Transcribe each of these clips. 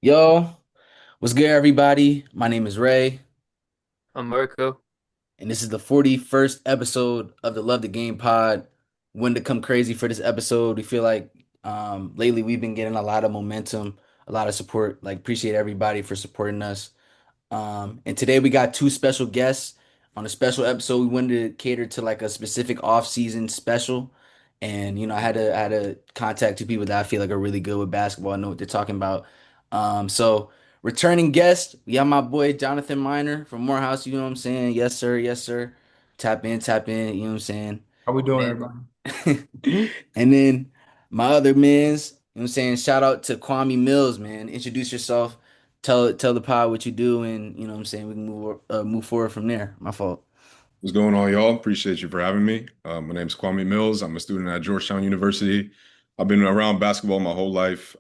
Yo, what's good, everybody? My name is Ray, I'm Marco. and this is the 41st episode of the Love the Game pod. When to come crazy for this episode, we feel like lately we've been getting a lot of momentum, a lot of support. Like, appreciate everybody for supporting us. And today we got two special guests on a special episode. We wanted to cater to like a specific off-season special. And I had to contact two people that I feel like are really good with basketball and know what they're talking about. So returning guest, we have my boy Jonathan Miner from Morehouse, you know what I'm saying? Yes, sir, yes, sir. Tap in, you know what I'm saying? How we doing, And everybody? then, and then my other mans, you know what I'm saying? Shout out to Kwame Mills, man. Introduce yourself. Tell the pod what you do, and you know what I'm saying we can move forward from there. My fault. What's going on, y'all? Appreciate you for having me. My name's Kwame Mills. I'm a student at Georgetown University. I've been around basketball my whole life,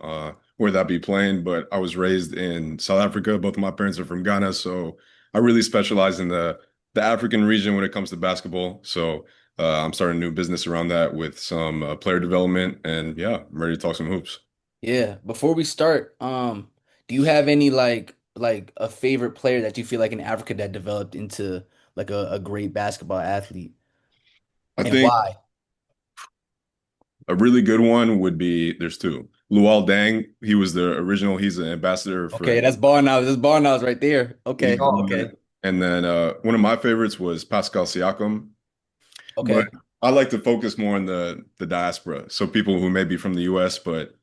whether that be playing, but I was raised in South Africa. Both of my parents are from Ghana, so I really specialize in the African region when it comes to basketball. So I'm starting a new business around that with some player development, and yeah, I'm ready to talk some hoops. Yeah. Before we start, do you have any like a favorite player that you feel like in Africa that developed into like a great basketball athlete, I and think why? a really good one would be there's two. Luol Deng, he was the original. He's an ambassador for Okay, that's ball knowledge. That's ball knowledge right there. He's Okay, Oh, okay, and then one of my favorites was Pascal Siakam, but okay. I like to focus more on the diaspora. So people who may be from the U.S. but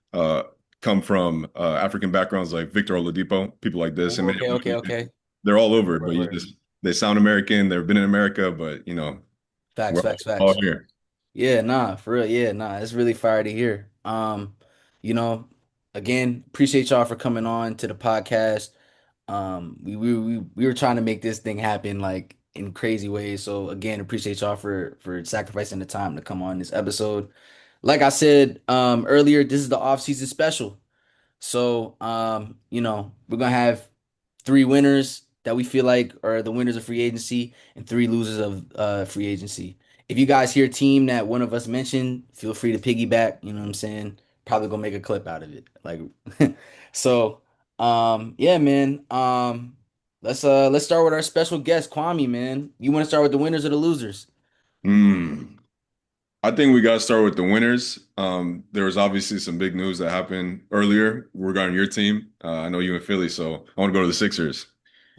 come from African backgrounds, like Victor Oladipo, people like this, and Ooh, many okay, okay, others. okay. They're all over, Word, but you word. just they sound American. They've been in America, but Facts, we're facts, all facts. here. Yeah, nah, for real. Yeah, nah, it's really fire to hear. You know, again, appreciate y'all for coming on to the podcast. We were trying to make this thing happen like in crazy ways. So again, appreciate y'all for sacrificing the time to come on this episode. Like I said earlier, this is the off-season special. So, we're gonna have three winners that we feel like are the winners of free agency and three losers of free agency. If you guys hear a team that one of us mentioned, feel free to piggyback. You know what I'm saying? Probably gonna make a clip out of it. Like, so, yeah, man. Let's start with our special guest, Kwame. Man, you want to start with the winners or the losers? Hmm. I think we got to start with the winners. There was obviously some big news that happened earlier regarding your team. I know you in Philly, so I want to go to the Sixers.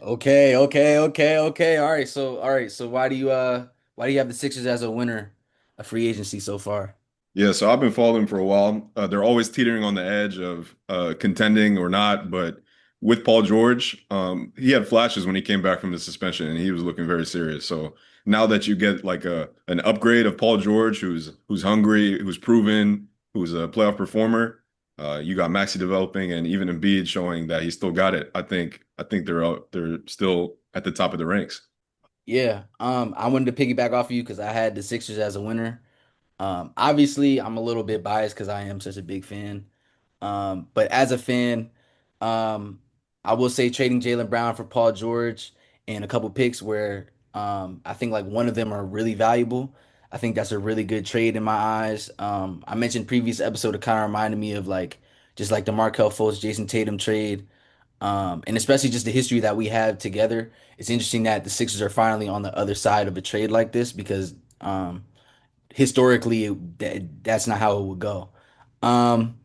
Okay, okay, okay, okay. All right. So why do you have the Sixers as a winner of free agency so far? Yeah, so I've been following for a while. They're always teetering on the edge of contending or not, but with Paul George, he had flashes when he came back from the suspension, and he was looking very serious. So now that you get like a an upgrade of Paul George, who's hungry, who's proven, who's a playoff performer, you got Maxi developing, and even Embiid showing that he still got it. I think they're still at the top of the ranks. Yeah, I wanted to piggyback off of you because I had the Sixers as a winner. Obviously, I'm a little bit biased because I am such a big fan. But as a fan, um, I will say trading Jalen Brown for Paul George and a couple picks where I think like one of them are really valuable. I think that's a really good trade in my eyes. I mentioned previous episode, it kind of reminded me of like just like the Markelle Fultz, Jason Tatum trade. And especially just the history that we have together. It's interesting that the Sixers are finally on the other side of a trade like this because historically that's not how it would go. Um,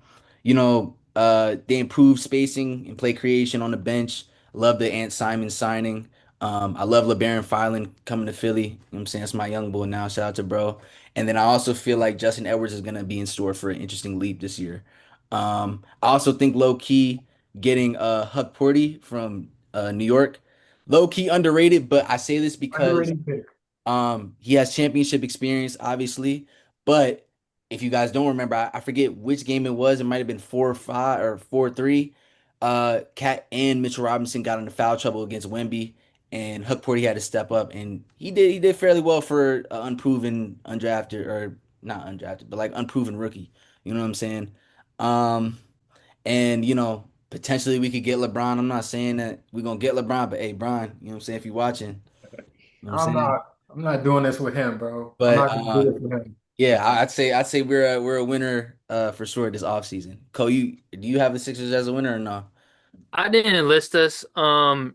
they improved spacing and play creation on the bench. Love the Ant Simon signing. I love LeBaron Filan coming to Philly. You know what I'm saying? That's my young boy now. Shout out to bro. And then I also feel like Justin Edwards is gonna be in store for an interesting leap this year. I also think low key getting Huck Porty from New York, low key underrated, but I say this because underrated pick. he has championship experience, obviously, but if you guys don't remember, I forget which game it was. It might have been 4-5 or 4-3. Cat and Mitchell Robinson got into foul trouble against Wemby, and Huck Porty had to step up, and he did fairly well for an unproven, undrafted or not undrafted, but like unproven rookie. You know what I'm saying? Um, and potentially we could get LeBron. I'm not saying that we're gonna get LeBron, but hey, Brian, you know what I'm saying? If you're watching, you know what I'm I'm saying? not. I'm not doing this with him, bro. I'm But not gonna do this with him. yeah, I'd say we're a winner for sure this offseason. Cole, do you have the Sixers as a winner or no? I didn't enlist us. I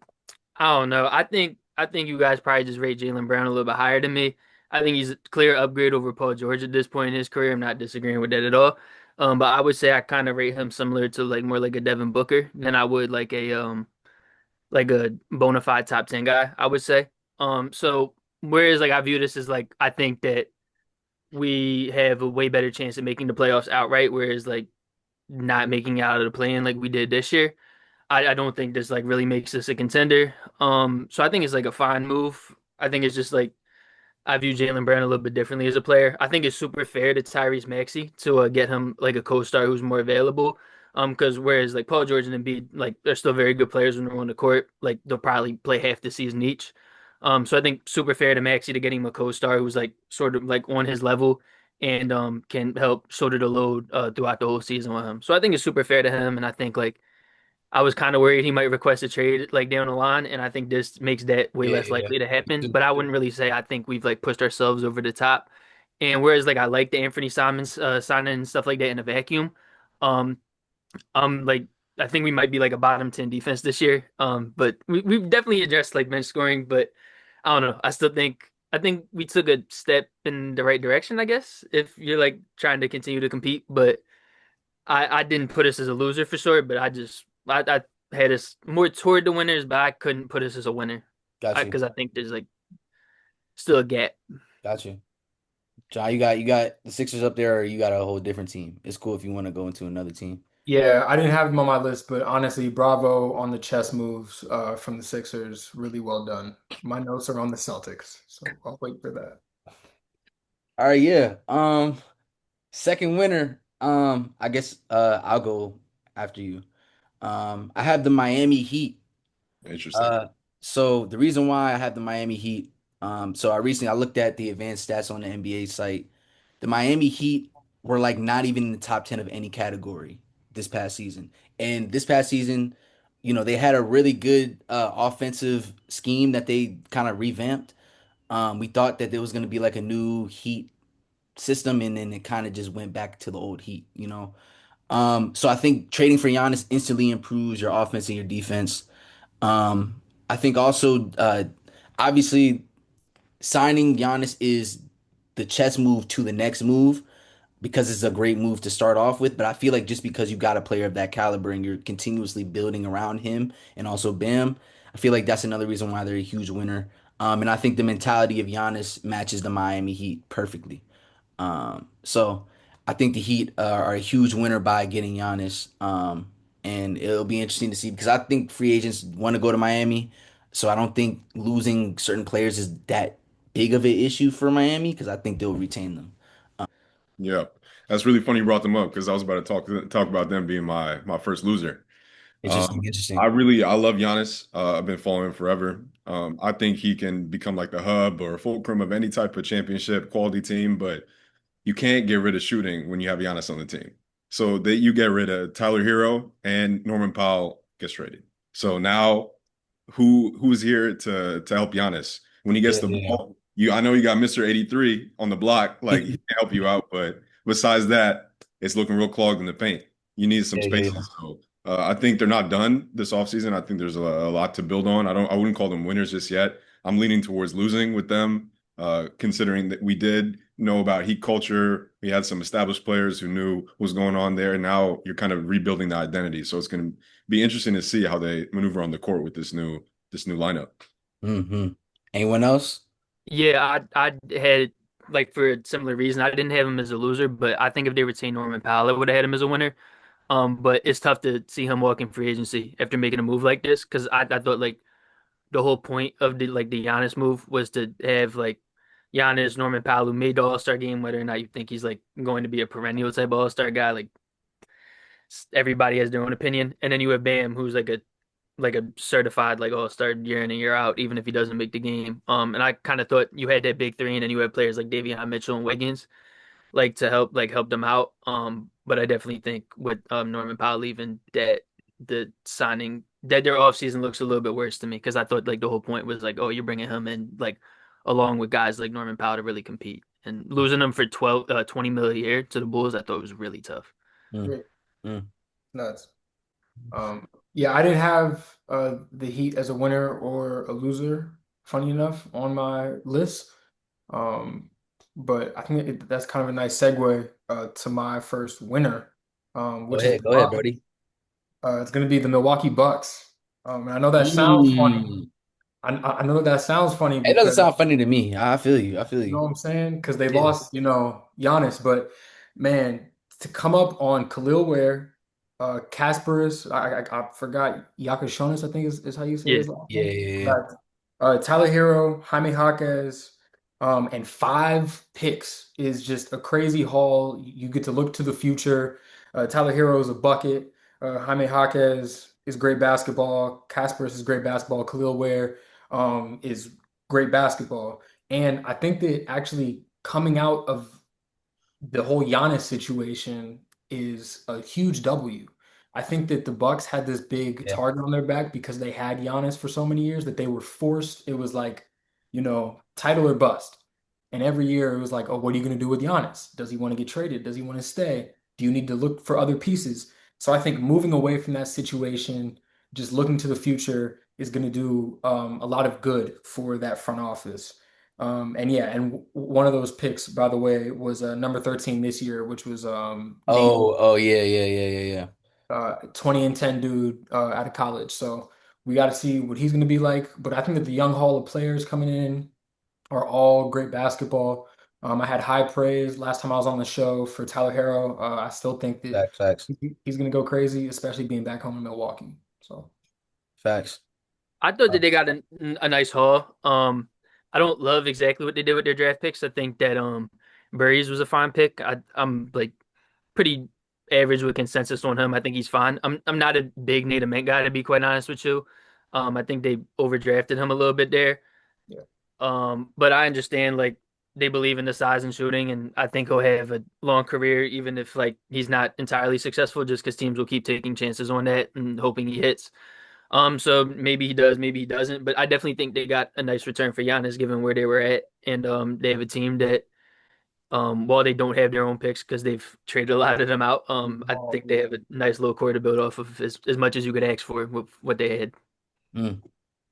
don't know. I think you guys probably just rate Jaylen Brown a little bit higher than me. I think he's a clear upgrade over Paul George at this point in his career. I'm not disagreeing with that at all. But I would say I kind of rate him similar to like more like a Devin Booker than I would like a bona fide top 10 guy, I would say. So whereas like I view this as like I think that we have a way better chance of making the playoffs outright, whereas like not making it out of the play-in like we did this year. I don't think this like really makes us a contender. So I think it's like a fine move. I think it's just like I view Jaylen Brown a little bit differently as a player. I think it's super fair to Tyrese Maxey to get him like a co-star who's more available. Because whereas like Paul George and Embiid, like they're still very good players when they're on the court. Like they'll probably play half the season each. So I think super fair to Maxey to get him a co-star who's like sort of like on his level and can help shoulder the load throughout the whole season with him. So I think it's super fair to him, and I think like I was kind of worried he might request a trade like down the line, and I think this makes that way Yeah, less yeah. likely to happen. But I wouldn't really say I think we've like pushed ourselves over the top. And whereas like I like the Anthony Simons signing and stuff like that in a vacuum, um, like I think we might be like a bottom 10 defense this year. But we've definitely addressed like bench scoring, but I don't know. I think we took a step in the right direction, I guess, if you're like trying to continue to compete. But I didn't put us as a loser for sure, but I had us more toward the winners, but I couldn't put us as a winner. Got you. Because I think there's like still a gap. Got you. John, you got the Sixers up there, or you got a whole different team. It's cool if you want to go into another team. Yeah. Yeah, I didn't have him on my list, but honestly, bravo on the chess moves from the Sixers. Really well done. My notes are on the Celtics, so I'll wait for that. All right, yeah. Second winner. I guess I'll go after you. I have the Miami Heat. Interesting. Uh, so the reason why I have the Miami Heat, so I looked at the advanced stats on the NBA site. The Miami Heat were like not even in the top 10 of any category this past season. And this past season, they had a really good offensive scheme that they kind of revamped. We thought that there was going to be like a new Heat system, and then it kind of just went back to the old Heat. So I think trading for Giannis instantly improves your offense and your defense. I think also, obviously, signing Giannis is the chess move to the next move because it's a great move to start off with. But I feel like just because you got a player of that caliber and you're continuously building around him and also Bam, I feel like that's another reason why they're a huge winner. And I think the mentality of Giannis matches the Miami Heat perfectly. So I think the Heat are a huge winner by getting Giannis. And it'll be interesting to see because I think free agents want to go to Miami. So I don't think losing certain players is that big of an issue for Miami because I think they'll retain them. Yeah, that's really funny you brought them up because I was about to talk about them being my first loser. Interesting, I interesting. really I love Giannis. I've been following him forever. I think he can become like the hub or fulcrum of any type of championship quality team, but you can't get rid of shooting when you have Giannis on the team. So that you get rid of Tyler Hero and Norman Powell gets traded. So now who's here to help Giannis when he gets Yeah, the yeah, ball? I know you got Mr. 83 on the block, like he can help you out, but besides that, it's looking real clogged in the paint. You need some yeah, yeah, spaces. yeah. So I think they're not done this offseason. I think there's a lot to build on. I wouldn't call them winners just yet. I'm leaning towards losing with them, considering that we did know about Heat culture. We had some established players who knew what was going on there. And now you're kind of rebuilding the identity. So it's going to be interesting to see how they maneuver on the court with this new lineup. Mm-hmm. Anyone else? Yeah, I had like for a similar reason. I didn't have him as a loser, but I think if they retained Norman Powell, I would have had him as a winner. But it's tough to see him walk in free agency after making a move like this because I thought like the whole point of the Giannis move was to have like Giannis, Norman Powell, who made the All-Star game, whether or not you think he's like going to be a perennial type All-Star guy, like everybody has their own opinion. And then you have Bam, who's like a certified like All-Star year in and year out, even if he doesn't make the game. And I kind of thought you had that big three, and then you had players like Davion Mitchell and Wiggins, like to help them out. But I definitely think with Norman Powell leaving, that the signing that their offseason looks a little bit worse to me because I thought like the whole point was like, oh, you're bringing him in like along with guys like Norman Powell to really compete, and losing them for 20 mil a year to the Bulls, I thought was really tough. Mm, Yeah, mm. nuts. Um, Yeah, I didn't have the Heat as a winner or a loser, funny enough, on my list. Um, but I think that's kind of a nice segue to my first winner, which is the Go ahead, Bucks. Brody. It's going to be the Milwaukee Bucks. And I know that sounds funny. Mm. I know that sounds funny It doesn't because sound funny to me. I feel you. I feel you know you. what I'm saying? Because they Yeah. lost, Giannis. But man, to come up on Khalil Ware, Kasparis, I forgot Yakashonis, I think is how you say Yeah. his last Yeah, name. yeah, yeah. But, Tyler Hero, Jaime Jaquez, and 5 picks is just a crazy haul. You get to look to the future. Tyler Hero is a bucket. Jaime Jaquez is great basketball. Kasparis is great basketball. Khalil Ware is great basketball. And I think that actually coming out of the whole Giannis situation is a huge W. I think that the Bucks had this big Yeah. target on their back because they had Giannis for so many years that they were forced. It was like, title or bust. And every year it was like, oh, what are you going to do with Giannis? Does he want to get traded? Does he want to stay? Do you need to look for other pieces? So I think moving away from that situation, just looking to the future is going to do a lot of good for that front office. And yeah, and one of those picks, by the way, was number 13 this year, which was Nate, Oh, yeah, yeah, yeah, yeah, yeah. 20 and 10 dude out of college. So we got to see what he's going to be like. But I think that the young haul of players coming in are all great basketball. I had high praise last time I was on the show for Tyler Hero. I still think that Facts, facts, he's going to go crazy, especially being back home in Milwaukee. So facts. I thought that they Facts. got a nice haul. I don't love exactly what they did with their draft picks. I think that Burries was a fine pick. I'm like pretty average with consensus on him. I think he's fine. I'm not a big Nate Mint guy to be quite honest with you. I think they overdrafted him a little bit there. yeah, But I understand like they believe in the size and shooting, and I think he'll have a long career, even if like he's not entirely successful, just because teams will keep taking chances on that and hoping he hits. So maybe he does, maybe he doesn't, but I definitely think they got a nice return for Giannis given where they were at, and they have a team that, while they don't have their own picks because they've traded a lot of them out, I oh, think they yeah. have a nice little core to build off of as much as you could ask for with what they had. Mm.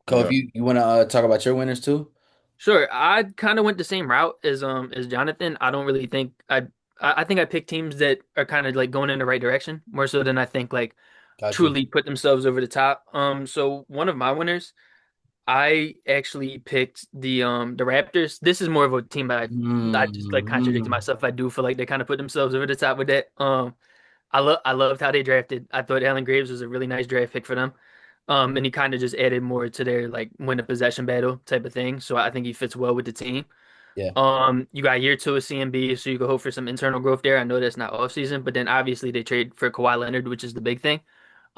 Cole, if Yeah. you want to talk about your winners too? Sure, I kind of went the same route as Jonathan. I don't really think I think I picked teams that are kind of like going in the right direction more so than I think like Got you. truly put themselves over the top. So one of my winners, I actually picked the Raptors. This is more of a team that I just like contradicted Mm-hmm. myself. I do feel like they kind of put themselves over the top with that. I loved how they drafted. I thought Allen Graves was a really nice draft pick for them. And he kind of just added more to their like win a possession battle type of thing. So I think he fits well with the team. Yeah. You got year two of CMB, so you can hope for some internal growth there. I know that's not off season, but then obviously they trade for Kawhi Leonard, which is the big thing.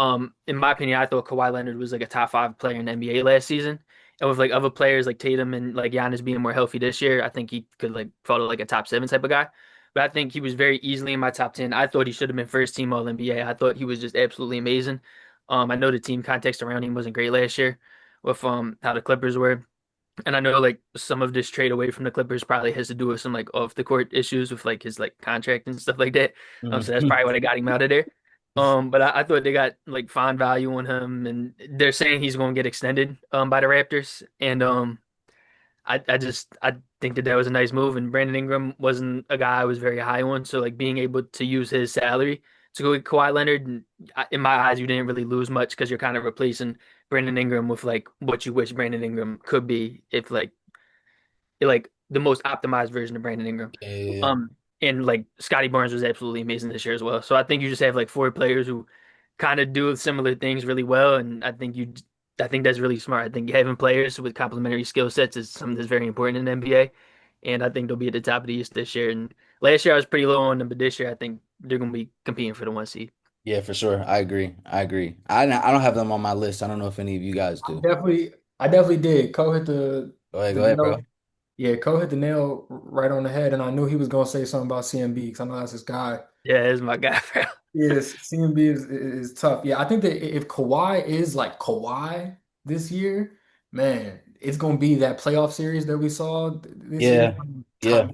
In my opinion, I thought Kawhi Leonard was like a top five player in the NBA last season. And with like other players like Tatum and like Giannis being more healthy this year, I think he could like follow like a top seven type of guy. But I think he was very easily in my top 10. I thought he should have been first team All NBA. I thought he was just absolutely amazing. I know the team context around him wasn't great last year with how the Clippers were. And I know like some of this trade away from the Clippers probably has to do with some like off the court issues with like his like contract and stuff like that. So that's Mhm. probably why they got him out of there. But I thought they got like fine value on him, and they're saying he's going to get extended by the Raptors, and I think that was a nice move. And Brandon Ingram wasn't a guy I was very high on, so like being able to use his salary to go with Kawhi Leonard, and in my eyes, you didn't really lose much because you're kind of replacing Brandon Ingram with like what you wish Brandon Ingram could be if like the most optimized version of Brandon Ingram. Yeah, yeah, yeah. Um, and like Scotty Barnes was absolutely amazing this year as well. So I think you just have like four players who kind of do similar things really well, and I think that's really smart. I think having players with complementary skill sets is something that's very important in the NBA, and I think they'll be at the top of the East this year. And last year I was pretty low on them, but this year I think they're going to be competing for the one seed. Yeah, for sure. I agree. I agree. I don't have them on my list. I don't know if any of you guys I do. definitely, I definitely did. Cole hit the Go ahead, bro. nail. Yeah, Cole hit the nail right on the head, and I knew he was gonna say something about CMB because I know that's his guy. Yeah, that's my guy, bro. Yes, CMB is tough. Yeah, I think that if Kawhi is like Kawhi this year, man, it's gonna be that playoff series that we saw this year. Yeah, yeah.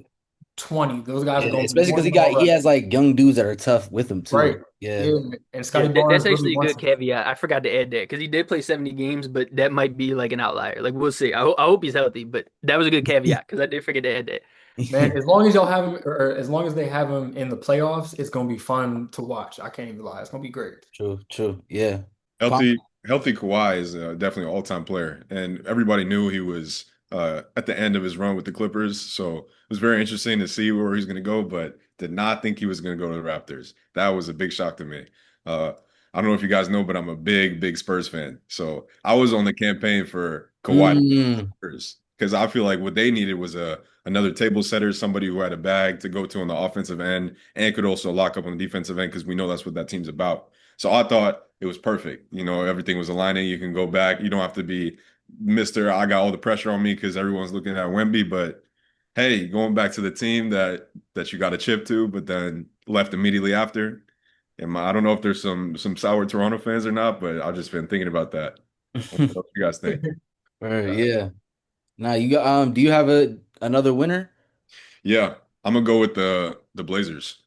20. Those guys are Yeah, going to be especially more because than all he right. has like young dudes that are tough with him too. Right. Like, yeah, Yeah. And Yeah, Scotty Barnes that's really actually a wants good to. caveat. I forgot to add that because he did play 70 games, but that might be like an outlier. Like we'll see. I hope he's healthy, but that was a good caveat because I did forget to add that. Man, as long as y'all have him, or as long as they have him in the playoffs, it's gonna be fun to watch. I can't even lie. It's gonna be great. true, true. Yeah. Con- Healthy Kawhi is definitely an all-time player, and everybody knew he was at the end of his run with the Clippers. So it was very interesting to see where he's going to go, but did not think he was going to go to the Raptors. That was a big shock to me. Uh, I don't know if you guys know, but I'm a big Spurs fan. So I was on the campaign for Kawhi Mm, because I feel like what they needed was a another table setter, somebody who had a bag to go to on the offensive end and could also lock up on the defensive end because we know that's what that team's about. So I thought it was perfect. You know, everything was aligning. You can go back. You don't have to be Mr. I got all the pressure on me because everyone's looking at Wemby. But hey, going back to the team that you got a chip to, but then left immediately after. I don't know if there's some sour Toronto fans or not, but I've just been thinking about that. What else you guys think? yeah. Now you got do you have a another winner? Yeah, I'm gonna go with the Blazers.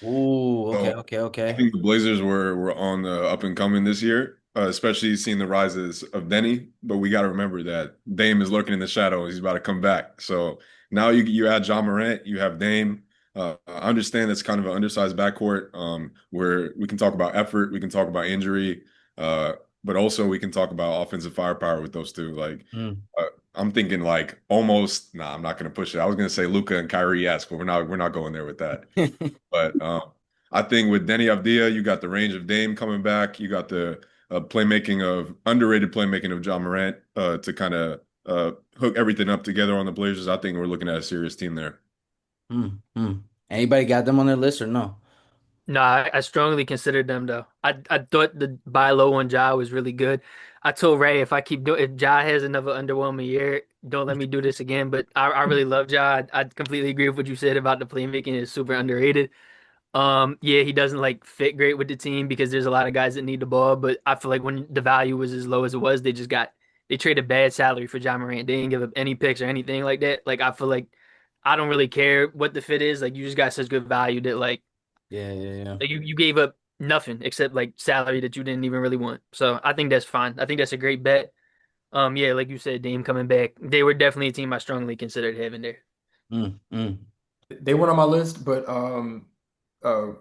Ooh, okay, So okay, I okay. think the Blazers were on the up and coming this year, especially seeing the rises of Denny. But we got to remember that Dame is lurking in the shadows. He's about to come back. So now you add John Morant, you have Dame. I understand that's kind of an undersized backcourt, where we can talk about effort, we can talk about injury, uh, but also we can talk about offensive firepower with those two. Like Mm. uh, I'm thinking like almost. Nah, I'm not going to push it. I was going to say Luca and Kyrie, yes, but we're not going there with that. But I think with Denny Avdia, you got the range of Dame coming back. You got the playmaking of underrated playmaking of John Morant to kind of hook everything up together on the Blazers. I think we're looking at a serious team there. Mm. Anybody got them on their list or no? No, I strongly considered them though. I thought the buy low on Ja was really good. I told Ray if I keep doing if Ja has another underwhelming year, don't let me do this again. But I really love Ja. I completely agree with what you said about the playmaking is super underrated. Yeah, he doesn't like fit great with the team because there's a lot of guys that need the ball. But I feel like when the value was as low as it was, they traded bad salary for John Morant. They didn't give up any picks or anything like that. Like I feel like I don't really care what the fit is. Like you just got such good value that Yeah, yeah, yeah. like you gave up nothing except like salary that you didn't even really want. So I think that's fine. I think that's a great bet. Yeah, like you said, Dame coming back. They were definitely a team I strongly considered having there. Mm. They weren't on my list, but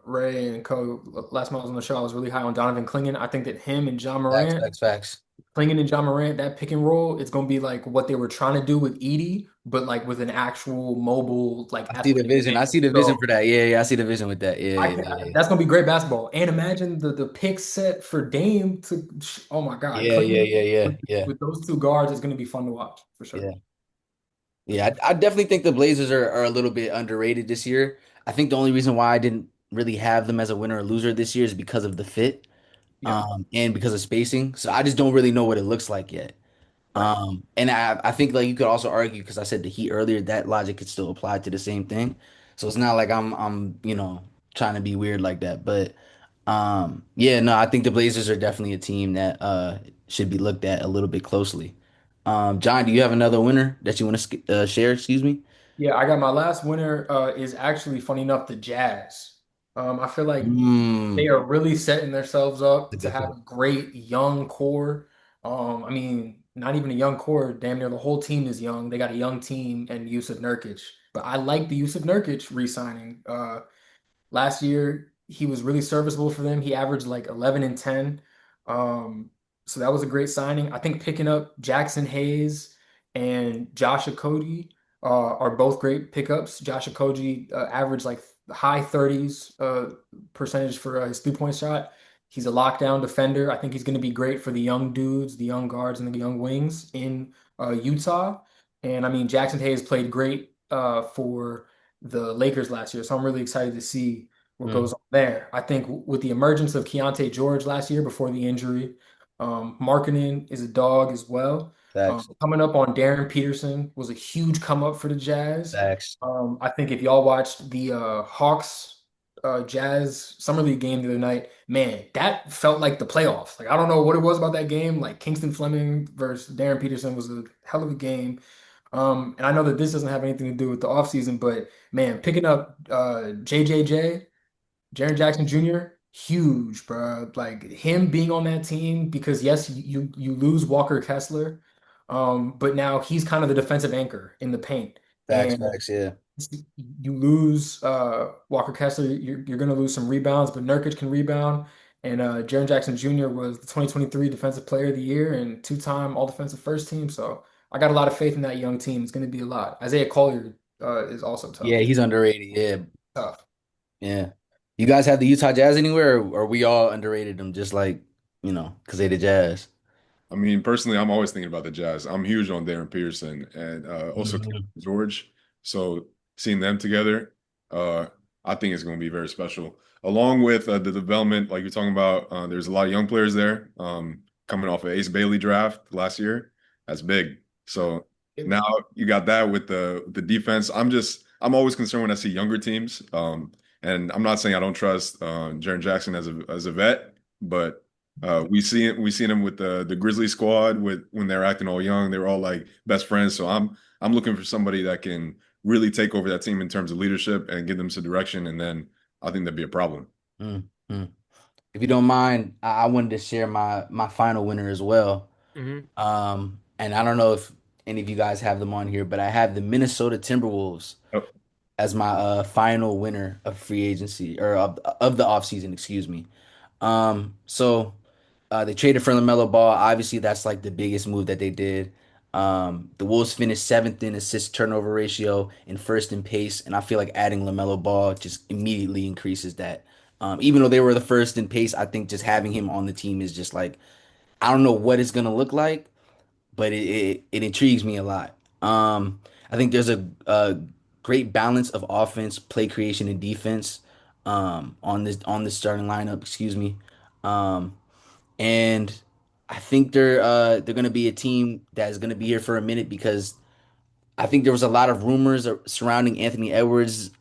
Ray and Co. Last time I was on the show, I was really high on Donovan Clingan. I think that him and John Facts, Morant, facts, facts. Clingan and John Morant, that pick and roll, it's gonna be like what they were trying to do with Edie, but like with an actual mobile, like I see the athletic vision. I big. see the vision So for that. Yeah, yeah. I see the vision with that. Yeah, I yeah, can, yeah, that's gonna be great basketball. And imagine the pick set for Dame to, oh my God, yeah, yeah, Clingan yeah, yeah, yeah, with those two guards is gonna be fun to watch for sure. yeah. Yeah, I definitely think the Blazers are a little bit underrated this year. I think the only reason why I didn't really have them as a winner or loser this year is because of the fit, Yeah, and because of spacing. So I just don't really know what it looks like yet. right. And I think like you could also argue because I said the Heat earlier, that logic could still apply to the same thing. So it's not like I'm trying to be weird like that. But yeah, no, I think the Blazers are definitely a team that should be looked at a little bit closely. John, do you have another winner that you want to share? Excuse me. Yeah, I got my last winner is actually funny enough the Jazz. I feel like they Mm, are really setting themselves up that's a to good have pick. a great young core. I mean, not even a young core, damn near the whole team is young. They got a young team and Yusuf Nurkic. But I like the Yusuf Nurkic re-signing. Last year, he was really serviceable for them. He averaged like 11 and 10. Um, so that was a great signing. I think picking up Jackson Hayes and Josh Okogie are both great pickups. Josh Okogie averaged like high 30s percentage for his 3-point shot. He's a lockdown defender. I think he's going to be great for the young dudes, the young guards, and the young wings in Utah. And I mean, Jackson Hayes played great for the Lakers last year. So I'm really excited to see what Mm, goes on there. I think with the emergence of Keontae George last year before the injury, Markkanen is a dog as well. facts, Coming up on Darren Peterson was a huge come up for the Jazz. facts. I think if y'all watched the Hawks Jazz Summer League game the other night, man, that felt like the playoffs. Like I don't know what it was about that game. Like Kingston Fleming versus Darren Peterson was a hell of a game. And I know that this doesn't have anything to do with the offseason, but man, picking up JJJ, Jaren Jackson Jr., huge, bro. Like him being on that team because yes, you lose Walker Kessler, but now he's kind of the defensive anchor in the paint. Facts, And facts, yeah. you lose Walker Kessler, you're going to lose some rebounds, but Nurkic can rebound. And Jaren Jackson Jr. was the 2023 Defensive Player of the Year and two-time All-Defensive First Team. So I got a lot of faith in that young team. It's going to be a lot. Isaiah Collier is also Yeah, tough. he's underrated. Yeah, Tough. yeah. You guys have the Utah Jazz anywhere, or we all underrated them just like, because they the Jazz? I mean, personally, I'm always thinking about the Jazz. I'm huge on Darren Peterson and also Mhm. George. So seeing them together, uh, I think it's going to be very special. Along with the development, like you're talking about, there's a lot of young players there coming off of Ace Bailey draft last year. That's big. So now you got that with the defense. I'm always concerned when I see younger teams. And I'm not saying I don't trust Jaren Jackson as a vet, but we seen him with the Grizzly squad with when they're acting all young. They were all like best friends. So I'm looking for somebody that can really take over that team in terms of leadership and give them some direction. And then I think that'd be a problem. Mm, mm. If you don't mind, I wanted to share my final winner as well. Hmm. And I don't know if any of you guys have them on here, but I have the Minnesota Timberwolves Oh, as my final winner of free agency or of the offseason, excuse me. So they traded for LaMelo Ball. Obviously, that's like the biggest move that they did. The Wolves finished seventh in assist turnover ratio and first in pace, and I feel like adding LaMelo Ball just immediately increases that. Even though they were the first in pace, I think just having him on the team is just like I don't know what it's gonna look like, but it intrigues me a lot. I think there's a great balance of offense, play creation, and defense on this starting lineup. Excuse me. Um, and I think they're gonna be a team that is gonna be here for a minute because I think there was a lot of rumors surrounding Anthony Edwards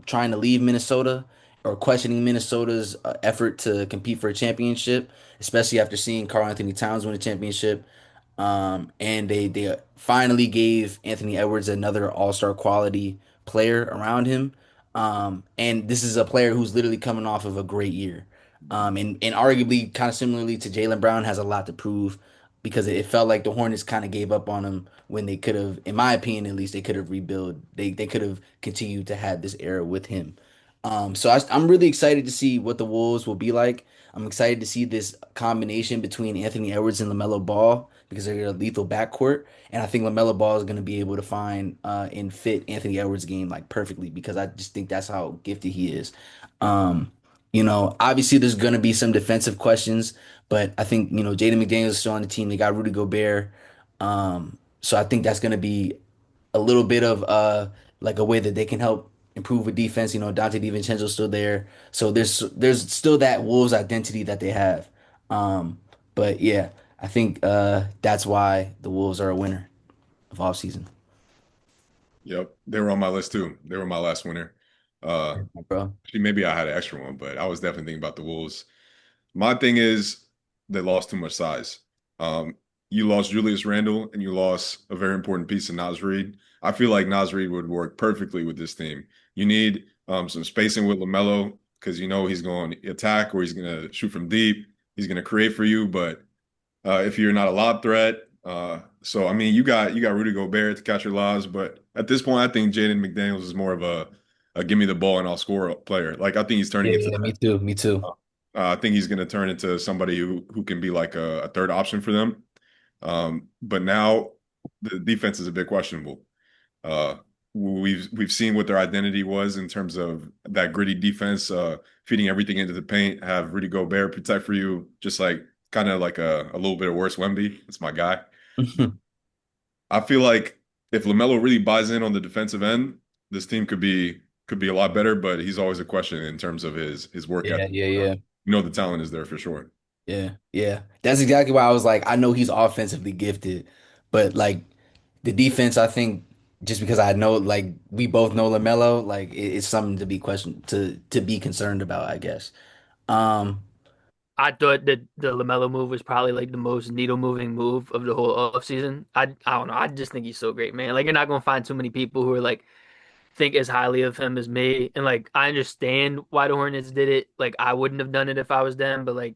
trying to leave Minnesota or questioning Minnesota's effort to compete for a championship, especially after seeing Karl Anthony Towns win a championship. And they finally gave Anthony Edwards another All-Star quality player around him. And this is a player who's literally coming off of a great year. And arguably kind of similarly to Jaylen Brown has a lot to prove because it felt like the Hornets kind of gave up on him when they could have, in my opinion, at least they could have rebuilt. They could have continued to have this era with him. I'm really excited to see what the Wolves will be like. I'm excited to see this combination between Anthony Edwards and LaMelo Ball because they're a lethal backcourt, and I think LaMelo Ball is going to be able to find and fit Anthony Edwards' game like perfectly because I just think that's how gifted he is. Um, obviously there's going to be some defensive questions, but I think Jaden McDaniels is still on the team. They got Rudy Gobert, so I think that's going to be a little bit of like a way that they can help improve with defense. Dante DiVincenzo's still there. So there's still that Wolves identity that they have. But yeah, I think that's why the Wolves are a winner of offseason. yep, they were on my list too. They were my last winner. Uh, Yeah, bro. Actually, maybe I had an extra one, but I was definitely thinking about the Wolves. My thing is they lost too much size. Um, you lost Julius Randle and you lost a very important piece in Naz Reid. I feel like Naz Reid would work perfectly with this team. You need some spacing with LaMelo because you know he's going to attack or he's going to shoot from deep. He's going to create for you, but if you're not a lob threat, so I mean you got Rudy Gobert to catch your lobs, but at this point I think Jaden McDaniels is more of a give me the ball and I'll score player. Like I think he's turning Yeah, into yeah, me too. Me too. I think he's going to turn into somebody who can be like a third option for them. But now the defense is a bit questionable. Uh, we've seen what their identity was in terms of that gritty defense, feeding everything into the paint, have Rudy Gobert protect for you, just like kind of like a little bit of worse Wemby. That's my guy. I feel like if LaMelo really buys in on the defensive end, this team could be a lot better, but he's always a question in terms of his work Yeah, ethic. yeah, yeah. You know the talent is there for sure. Yeah, yeah. That's exactly why I was like, I know he's offensively gifted, but like the defense, I think just because I know like we both know LaMelo, like it's something to be questioned to be concerned about, I guess. Um, I thought that the LaMelo move was probably like the most needle moving move of the whole offseason. I don't know. I just think he's so great, man. Like you're not gonna find too many people who are like think as highly of him as me. And like I understand why the Hornets did it. Like I wouldn't have done it if I was them, but like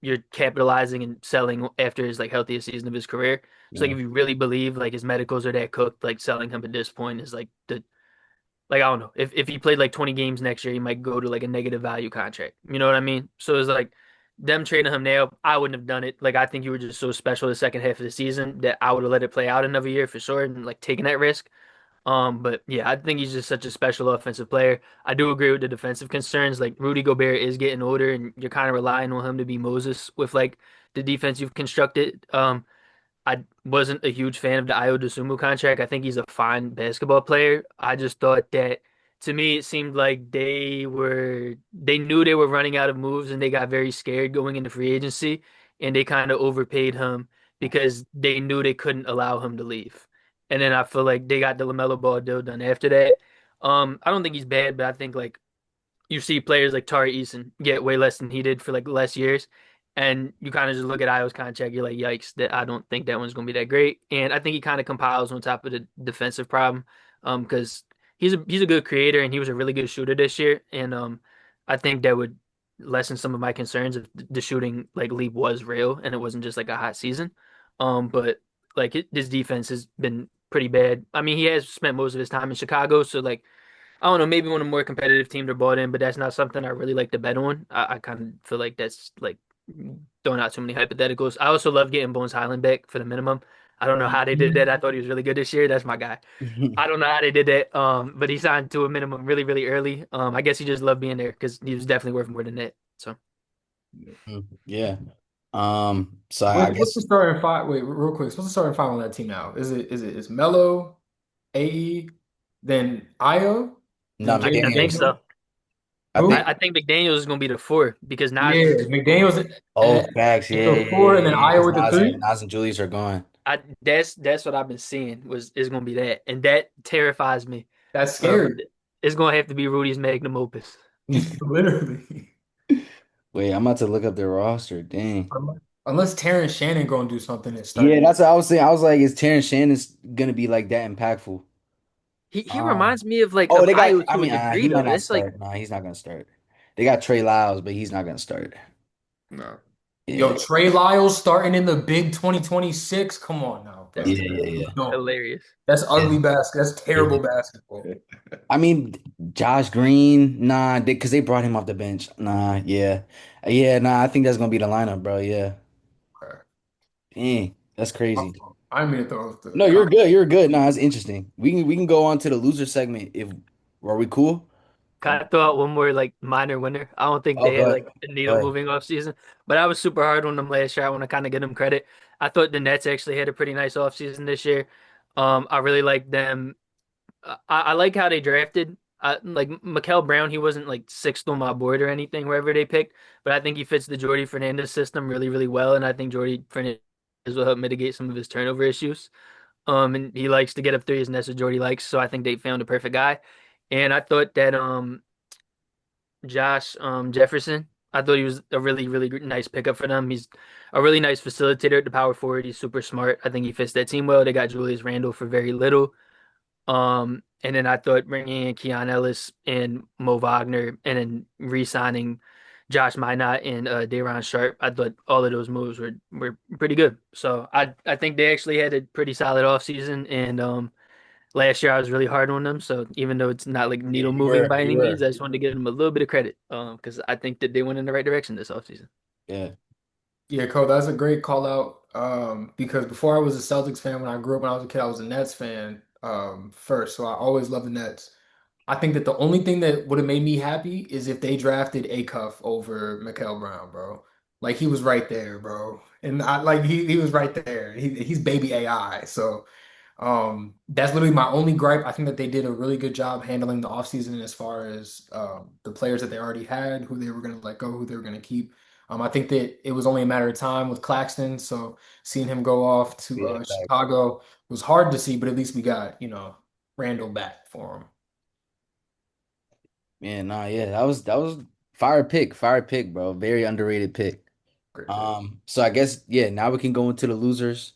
you're capitalizing and selling after his like healthiest season of his career. So like Yeah. if you really believe like his medicals are that cooked, like selling him at this point is like the like I don't know. If he played like 20 games next year, he might go to like a negative value contract. You know what I mean? So it's like them trading him now, I wouldn't have done it. Like I think you were just so special the second half of the season that I would have let it play out another year for sure and like taking that risk. But yeah, I think he's just such a special offensive player. I do agree with the defensive concerns. Like Rudy Gobert is getting older, and you're kind of relying on him to be Moses with like the defense you've constructed. I wasn't a huge fan of the Ayo Dosunmu contract. I think he's a fine basketball player. I just thought that to me it seemed like they knew they were running out of moves and they got very scared going into free agency and they kind of overpaid him because they knew they couldn't allow him to leave. And then I feel like they got the LaMelo Ball deal done after that. I don't think he's bad, but I think like you see players like Tari Eason get way less than he did for like less years. And you kind of just look at Io's contract, you're like, yikes, that I don't think that one's gonna be that great. And I think he kind of compiles on top of the defensive problem. Because he's a good creator and he was a really good shooter this year. And I think that would lessen some of my concerns if the shooting like leap was real and it wasn't just like a hot season. But like his defense has been pretty bad. I mean, he has spent most of his time in Chicago, so like I don't know, maybe one of the more competitive teams are bought in, but that's not something I really like to bet on. I kind of feel like that's like throwing out too many hypotheticals. I also love getting Bones Highland back for the minimum. I don't know how they did that. I thought he was really good this year. That's my guy. I don't know how they did that. But he signed to a minimum really, really early. I guess he just loved being there because he was definitely worth more than that. So Yeah. So I What's the guess starting five? Wait, real quick. What's the starting five on that team now? Is Melo, AE, then Io, no then Jaden I think McDaniels. so. McDaniel? I Who? think I think McDaniels is gonna be the four because Nas Yeah, is just too old. McDaniel's oh facts, at yeah, the yeah, four, and yeah, then yeah. Io Because with the three. Nas and Julius are gone. That's what I've been seeing was is gonna be that, and that terrifies me. That's Um, scary. it's gonna have to be Rudy's magnum opus. Literally. Wait, I'm about to look up their roster. Dang. Unless Terrence Shannon gonna do something and Yeah, start. that's what I was saying. I was like, is Terrence Shannon's gonna be like that impactful? He Um, reminds me of like oh, of they got. Io I to a mean, degree he might though. not It's like start. Nah, he's not gonna start. They got Trey Lyles, but he's not gonna start. No. Yo, Yeah, Trey Lyles starting in the big 2026. Come on now, that's bro. yeah, yeah, yeah. No, hilarious. that's ugly Yeah. basketball. That's terrible Yeah. basketball. I mean, Josh Green, nah, because they brought him off the bench. Nah, yeah, yeah, nah. I think that's gonna be the lineup, bro. Yeah, Okay. dang, that's crazy. I didn't mean to throw off the No, you're con. good. You're good. Nah, it's interesting. We can go on to the loser segment if are we cool? Kind of throw out one more like minor winner. I don't think Oh, they go had ahead. like a Go needle ahead. moving off season, but I was super hard on them last year. I want to kind of give them credit. I thought the Nets actually had a pretty nice off season this year. I really like them. I like how they drafted. Like Mikael Brown, he wasn't like sixth on my board or anything wherever they picked, but I think he fits the Jordy Fernandez system really, really well, and I think Jordy Fernandez will help mitigate some of his turnover issues. And he likes to get up threes, and that's what Jordy likes. So I think they found a perfect guy. And I thought that Josh Jefferson, I thought he was a really, really nice pickup for them. He's a really nice facilitator at the power forward. He's super smart. I think he fits that team well. They got Julius Randle for very little. And then I thought bringing in Keon Ellis and Mo Wagner and then re-signing Josh Minot and Day'Ron Sharp, I thought all of those moves were pretty good. So I think they actually had a pretty solid offseason and last year I was really hard on them. So even though it's not like Yeah, needle you moving were. by You any means, were. I just wanted to give them a little bit of credit because I think that they went in the right direction this offseason. Yeah. Yeah, Cole, that's a great call out. Because before I was a Celtics fan, when I grew up when I was a kid, I was a Nets fan first. So I always loved the Nets. I think that the only thing that would have made me happy is if they drafted Acuff over Mikael Brown, bro. Like he was right there, bro. And I like he was right there. He's baby AI. So that's literally my only gripe. I think that they did a really good job handling the offseason as far as the players that they already had, who they were going to let go, who they were going to keep. I think that it was only a matter of time with Claxton. So seeing him go off to Yeah. Facts. Chicago was hard to see, but at least we got, Randall back for him. Yeah. Nah. Yeah. That was fire pick. Fire pick, bro. Very underrated pick. Great pick. So I guess yeah, now we can go into the losers.